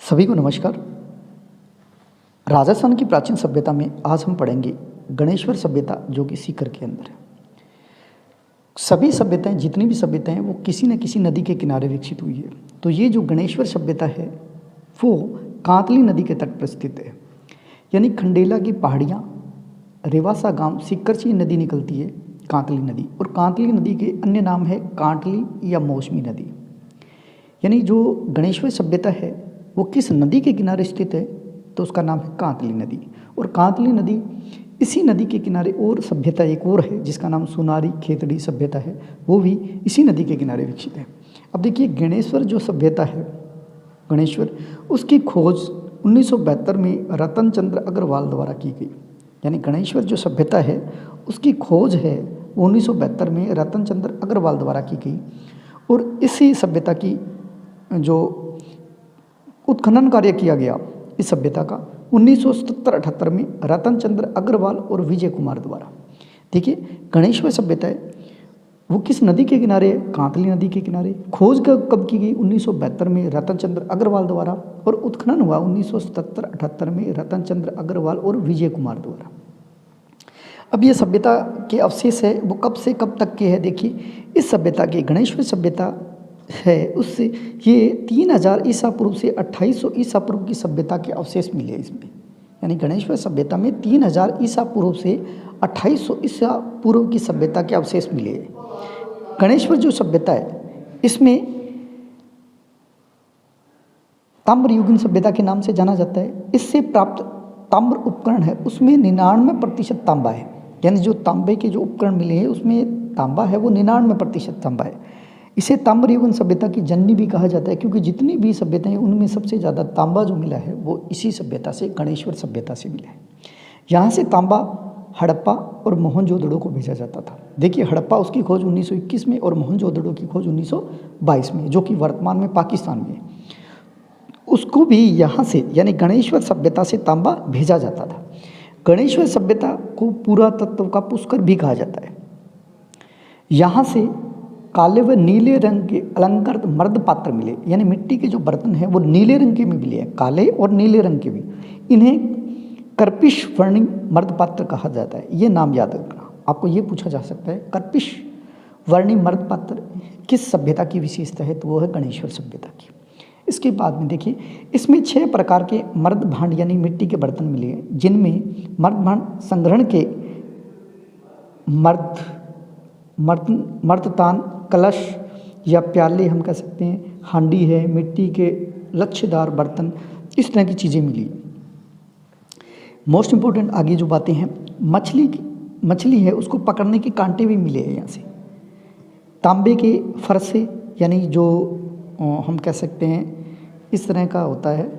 सभी को नमस्कार। राजस्थान की प्राचीन सभ्यता में आज हम पढ़ेंगे गणेश्वर सभ्यता, जो कि सीकर के अंदर है। सभी सभ्यताएं, जितनी भी सभ्यताएं, वो किसी न किसी नदी के किनारे विकसित हुई है। तो ये जो गणेश्वर सभ्यता है वो कांतली नदी के तट पर स्थित है। यानी खंडेला की पहाड़ियाँ, रेवासा गांव, सीकर से नदी निकलती है, कांतली नदी। और कांतली नदी के अन्य नाम है कांटली या मौसमी नदी। यानी जो गणेश्वर सभ्यता है वो किस नदी के किनारे स्थित है, तो उसका नाम है कांतली नदी। और कांतली नदी, इसी नदी के किनारे और सभ्यता एक और है जिसका नाम सोनारी खेतड़ी सभ्यता है, वो भी इसी नदी के किनारे विकसित है। अब देखिए, गणेश्वर जो सभ्यता है, गणेश्वर, उसकी खोज 1972 में रतन चंद्र अग्रवाल द्वारा की गई। यानी गणेश्वर जो सभ्यता है उसकी खोज है 1972 में रतन चंद्र अग्रवाल द्वारा की गई। और इसी सभ्यता की जो उत्खनन कार्य किया गया इस सभ्यता का 1977-78 में रतन चंद्र अग्रवाल और विजय कुमार द्वारा। देखिए, गणेश्वर सभ्यता है वो किस नदी के किनारे है? कांतली नदी के किनारे। खोज कब की गई? 1972 में रतन चंद्र अग्रवाल द्वारा। और उत्खनन हुआ 1977-78 में रतन चंद्र अग्रवाल और विजय कुमार द्वारा। अब ये सभ्यता के अवशेष है वो कब से कब तक के है? देखिए, इस सभ्यता के, गणेश्वर सभ्यता है उससे ये 3000 ईसा पूर्व से 2800 ईसा पूर्व की सभ्यता के अवशेष मिले इसमें। यानी गणेश्वर सभ्यता में 3000 ईसा पूर्व से 2800 ईसा पूर्व की सभ्यता के अवशेष मिले। गणेश्वर जो सभ्यता है इसमें ताम्रयुगीन सभ्यता के नाम से जाना जाता है। इससे प्राप्त ताम्र उपकरण है उसमें 99% तांबा है। यानी जो तांबे के जो उपकरण मिले हैं उसमें तांबा है वो 99% तांबा है। इसे ताम्रयुगीन सभ्यता की जननी भी कहा जाता है, क्योंकि जितनी भी सभ्यताएं उनमें सबसे ज़्यादा तांबा जो मिला है वो इसी सभ्यता से, गणेश्वर सभ्यता से मिला है। यहाँ से तांबा हड़प्पा और मोहनजोदड़ो को भेजा जाता था। देखिए, हड़प्पा उसकी खोज 1921 में और मोहनजोदड़ो की खोज 1922 में, जो कि वर्तमान में पाकिस्तान में है। उसको भी यहाँ से, यानी गणेश्वर सभ्यता से तांबा भेजा जाता था। गणेश्वर सभ्यता को पुरातत्व का पुष्कर भी कहा जाता है। यहाँ से काले व नीले रंग के अलंकृत मर्द पात्र मिले। यानी मिट्टी के जो बर्तन हैं वो नीले रंग के में मिले हैं, काले और नीले रंग के भी। इन्हें कर्पिश वर्णिम मर्द पात्र कहा जाता है। ये नाम याद रखना, आपको ये पूछा जा सकता है कर्पिश वर्णिम मर्द पात्र किस सभ्यता की विशेषता है, तो वो है गणेश्वर सभ्यता की। इसके बाद में देखिए, इसमें 6 प्रकार के मर्द भांड यानी मिट्टी के बर्तन मिले हैं, जिनमें मर्द भांड संग्रहण के मर्दतान, कलश या प्याले हम कह सकते हैं, हांडी है, मिट्टी के लच्छेदार बर्तन, इस तरह की चीज़ें मिली। मोस्ट इम्पोर्टेंट आगे जो बातें हैं, मछली है उसको पकड़ने के कांटे भी मिले हैं यहाँ से। तांबे के फरसे, यानी जो हम कह सकते हैं इस तरह का होता है,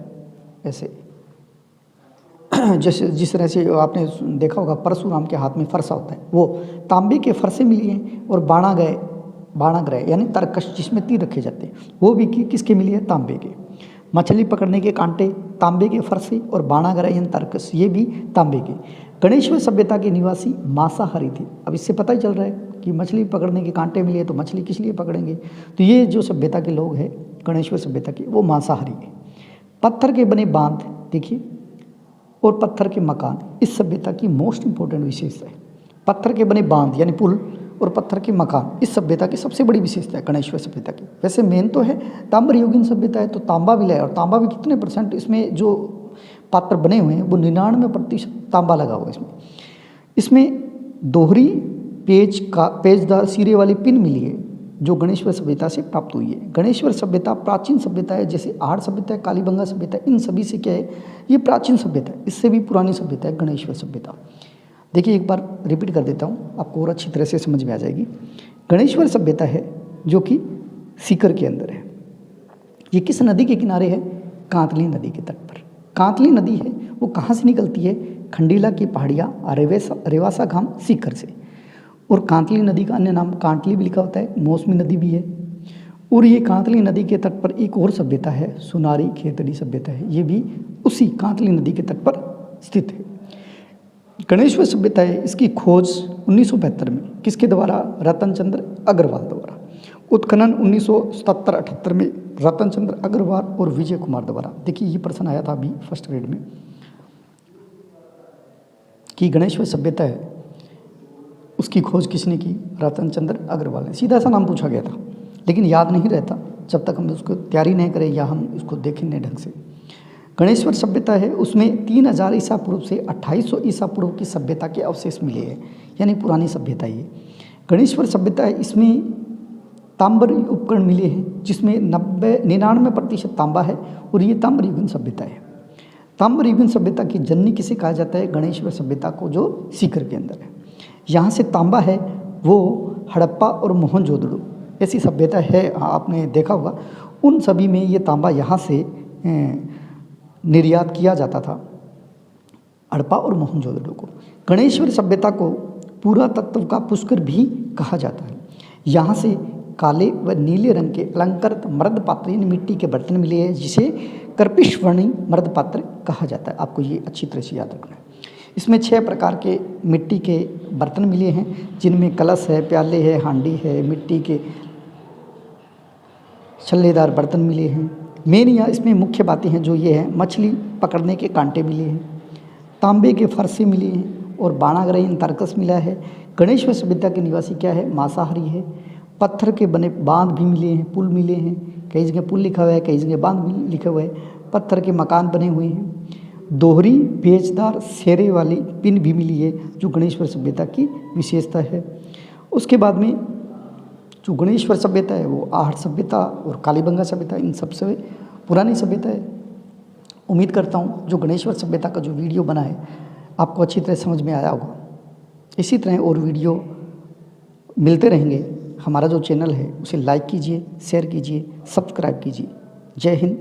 ऐसे जैसे जिस तरह से आपने देखा होगा परशुराम के हाथ में फरसा होता है, वो तांबे के फरसे मिले हैं। और बाणाग्रह यानी तरकश, जिसमें तीर रखे जाते हैं, वो भी किसके मिली है? तांबे के। मछली पकड़ने के कांटे तांबे के फरसे, और बाणाग्रह यानी तरकश, ये भी तांबे के। गणेश्वर सभ्यता के निवासी मांसाहारी थे। अब इससे पता ही चल रहा है कि मछली पकड़ने के कांटे मिले तो मछली किस लिए पकड़ेंगे। तो ये जो सभ्यता के लोग हैं गणेश्वर सभ्यता के, वो मांसाहारी है। पत्थर के बने बांध, देखिए, और पत्थर के मकान इस सभ्यता की मोस्ट इंपॉर्टेंट विशेषता है। पत्थर के बने बांध यानी पुल और पत्थर के मकान इस सभ्यता की सबसे बड़ी विशेषता है गणेश्वर सभ्यता की। वैसे मेन तो है ताम्रयुगीन सभ्यता है, तो तांबा भी लाया। और तांबा भी कितने %, इसमें जो पात्र बने हुए हैं वो 99% तांबा लगा हुआ है इसमें दोहरी पेचदार सिरे वाली पिन मिली है, जो गणेश्वर सभ्यता से प्राप्त हुई है। गणेश्वर सभ्यता प्राचीन सभ्यता है, जैसे आहड़ सभ्यता है, कालीबंगा सभ्यता है, इन सभी से क्या है, ये प्राचीन सभ्यता है। इससे भी पुरानी सभ्यता है गणेश्वर सभ्यता। देखिए, एक बार रिपीट कर देता हूँ, आपको और अच्छी तरह से समझ में आ जाएगी। गणेश्वर सभ्यता है जो कि सीकर के अंदर है। ये किस नदी के किनारे है? कांतली नदी के तट पर। कांतली नदी है वो कहाँ से निकलती है? खंडीला की पहाड़ियाँ, रेवासा गांव, सीकर से। और कांतली नदी का अन्य नाम कांटली भी लिखा होता है, मौसमी नदी भी है। और ये कांतली नदी के तट पर एक और सभ्यता है, सोनारी खेतड़ी सभ्यता है। ये भी उसी कांतली नदी के तट पर स्थित है। गणेश्वर सभ्यता है, इसकी खोज 1972 में किसके द्वारा? रतन चंद्र अग्रवाल द्वारा। उत्खनन 1977-78 में रतन चंद्र अग्रवाल और विजय कुमार द्वारा। देखिए ये प्रश्न आया था अभी फर्स्ट ग्रेड में कि गणेश्वर सभ्यता है उसकी खोज किसने की? रतन चंद्र अग्रवाल ने। सीधा सा नाम पूछा गया था, लेकिन याद नहीं रहता जब तक हम उसको तैयारी नहीं करें या हम उसको देखें नहीं ढंग से। गणेश्वर सभ्यता है उसमें 3000 ईसा पूर्व से 2800 ईसा पूर्व की सभ्यता के अवशेष मिले हैं, यानी पुरानी सभ्यता ये गणेश्वर सभ्यता है। इसमें ताम्र उपकरण मिले हैं जिसमें 99% तांबा है और ये ताम्र युगीन सभ्यता है। ताम्र युगीन सभ्यता की जननी किसे कहा जाता है? गणेश्वर सभ्यता को, जो सीकर के अंदर है। यहाँ से तांबा है वो हड़प्पा और मोहनजोदड़ो ऐसी सभ्यता है, आपने देखा होगा। उन सभी में ये तांबा यहाँ से निर्यात किया जाता था, हड़प्पा और मोहनजोदड़ो को। गणेश्वर सभ्यता को पुरातत्व का पुष्कर भी कहा जाता है। यहाँ से काले व नीले रंग के अलंकृत मृदपात्रीय मिट्टी के बर्तन मिले हैं जिसे कर्पिशवर्णी मृदपात्र कहा जाता है। आपको ये अच्छी तरह से याद रखना है। इसमें 6 प्रकार के मिट्टी के बर्तन मिले हैं जिनमें कलश है, प्याले है, हांडी है, मिट्टी के छल्लेदार बर्तन मिले हैं। मेन या इसमें मुख्य बातें हैं जो ये हैं, मछली पकड़ने के कांटे मिले हैं, तांबे के फरसे मिले हैं और बाणाग्रही अंतर्कस मिला है। गणेश्वर सभ्यता के निवासी क्या है? मांसाहारी है। पत्थर के बने बांध भी मिले हैं, पुल मिले हैं, कई जगह पुल लिखा हुआ है, कई जगह बांध भी लिखा हुआ है। पत्थर के मकान बने हुए हैं। दोहरी पेचदार सेरे वाली पिन भी मिली है जो गणेश्वर सभ्यता की विशेषता है। उसके बाद में जो गणेश्वर सभ्यता है वो आहट सभ्यता और कालीबंगा सभ्यता इन सबसे पुरानी सभ्यता है। उम्मीद करता हूँ जो गणेश्वर सभ्यता का जो वीडियो बना है आपको अच्छी तरह समझ में आया होगा। इसी तरह और वीडियो मिलते रहेंगे। हमारा जो चैनल है उसे लाइक कीजिए, शेयर कीजिए, सब्सक्राइब कीजिए। जय हिंद,